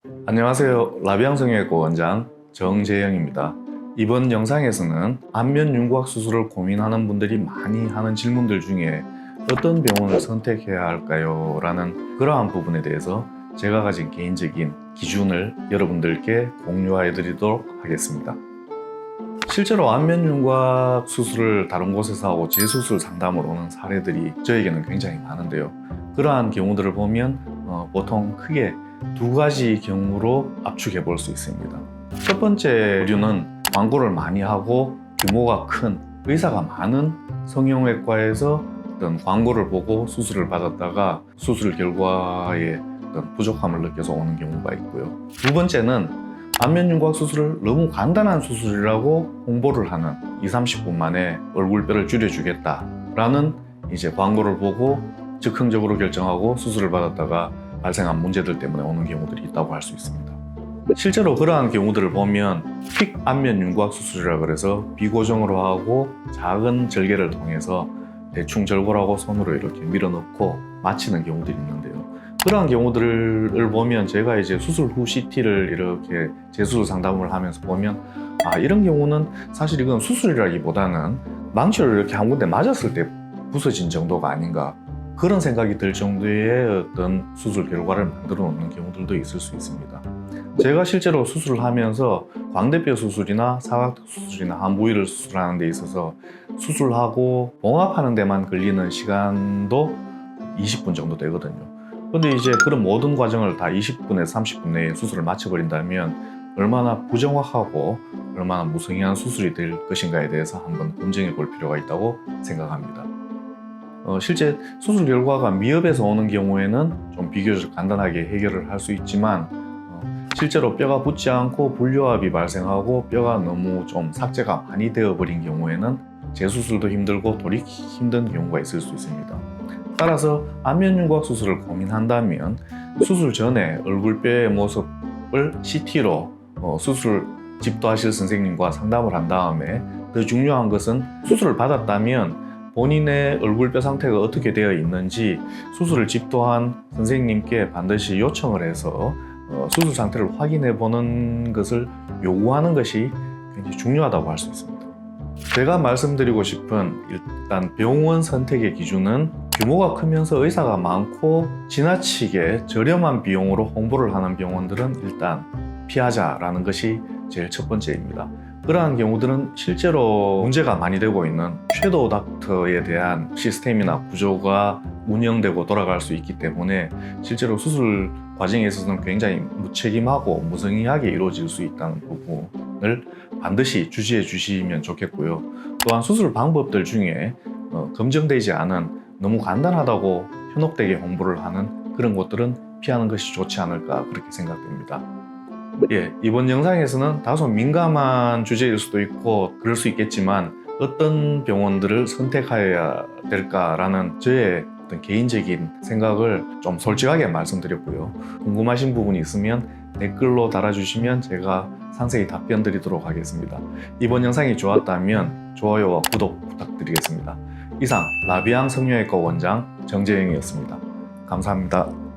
안녕하세요. 라비앙 성형외과 원장 정재영입니다. 이번 영상에서는 안면 윤곽 수술을 고민하는 분들이 많이 하는 질문들 중에 어떤 병원을 선택해야 할까요? 라는 그러한 부분에 대해서 제가 가진 개인적인 기준을 여러분들께 공유해 드리도록 하겠습니다. 실제로 안면 윤곽 수술을 다른 곳에서 하고 재수술 상담으로 오는 사례들이 저에게는 굉장히 많은데요. 그러한 경우들을 보면 보통 크게 두 가지 경우로 압축해 볼 수 있습니다. 첫 번째 류는 광고를 많이 하고 규모가 큰 의사가 많은 성형외과에서 어떤 광고를 보고 수술을 받았다가 수술 결과에 어떤 부족함을 느껴서 오는 경우가 있고요. 두 번째는 안면 윤곽 수술을 너무 간단한 수술이라고 홍보를 하는 20-30분 만에 얼굴뼈를 줄여주겠다라는 이제 광고를 보고 즉흥적으로 결정하고 수술을 받았다가 발생한 문제들 때문에 오는 경우들이 있다고 할 수 있습니다. 실제로 그러한 경우들을 보면 픽 안면 윤곽 수술이라 그래서 비고정으로 하고 작은 절개를 통해서 대충 절골하고 손으로 이렇게 밀어넣고 마치는 경우들이 있는데요. 그러한 경우들을 보면 제가 이제 수술 후 CT를 이렇게 재수술 상담을 하면서 보면 이런 경우는 사실 이건 수술이라기보다는 망치를 이렇게 한 군데 맞았을 때 부서진 정도가 아닌가, 그런 생각이 들 정도의 어떤 수술 결과를 만들어 놓는 경우들도 있을 수 있습니다. 제가 실제로 수술을 하면서 광대뼈 수술이나 사각턱 수술이나 한부위를 수술하는 데 있어서 수술하고 봉합하는 데만 걸리는 시간도 20분 정도 되거든요. 근데 이제 그런 모든 과정을 다 20분에서 30분 내에 수술을 마쳐버린다면 얼마나 부정확하고 얼마나 무성의한 수술이 될 것인가에 대해서 한번 검증해 볼 필요가 있다고 생각합니다. 실제 수술 결과가 미흡해서 오는 경우에는 좀 비교적 간단하게 해결을 할 수 있지만 실제로 뼈가 붙지 않고 불요합이 발생하고 뼈가 너무 좀 삭제가 많이 되어버린 경우에는 재수술도 힘들고 돌이키기 힘든 경우가 있을 수 있습니다. 따라서 안면 윤곽 수술을 고민한다면 수술 전에 얼굴뼈의 모습을 CT로 수술 집도하실 선생님과 상담을 한 다음에 더 중요한 것은 수술을 받았다면 본인의 얼굴뼈 상태가 어떻게 되어 있는지 수술을 집도한 선생님께 반드시 요청을 해서 수술 상태를 확인해 보는 것을 요구하는 것이 굉장히 중요하다고 할 수 있습니다. 제가 말씀드리고 싶은 일단 병원 선택의 기준은 규모가 크면서 의사가 많고 지나치게 저렴한 비용으로 홍보를 하는 병원들은 일단 피하자라는 것이 제일 첫 번째입니다. 그러한 경우들은 실제로 문제가 많이 되고 있는 섀도우 닥터에 대한 시스템이나 구조가 운영되고 돌아갈 수 있기 때문에 실제로 수술 과정에 있어서는 굉장히 무책임하고 무성의하게 이루어질 수 있다는 부분을 반드시 주시해 주시면 좋겠고요. 또한 수술 방법들 중에 검증되지 않은 너무 간단하다고 현혹되게 홍보를 하는 그런 것들은 피하는 것이 좋지 않을까, 그렇게 생각됩니다. 이번 영상에서는 다소 민감한 주제일 수도 있고 그럴 수 있겠지만 어떤 병원들을 선택해야 될까라는 저의 어떤 개인적인 생각을 좀 솔직하게 말씀드렸고요. 궁금하신 부분이 있으면 댓글로 달아주시면 제가 상세히 답변 드리도록 하겠습니다. 이번 영상이 좋았다면 좋아요와 구독 부탁드리겠습니다. 이상 라비앙 성형외과 원장 정재영이었습니다. 감사합니다.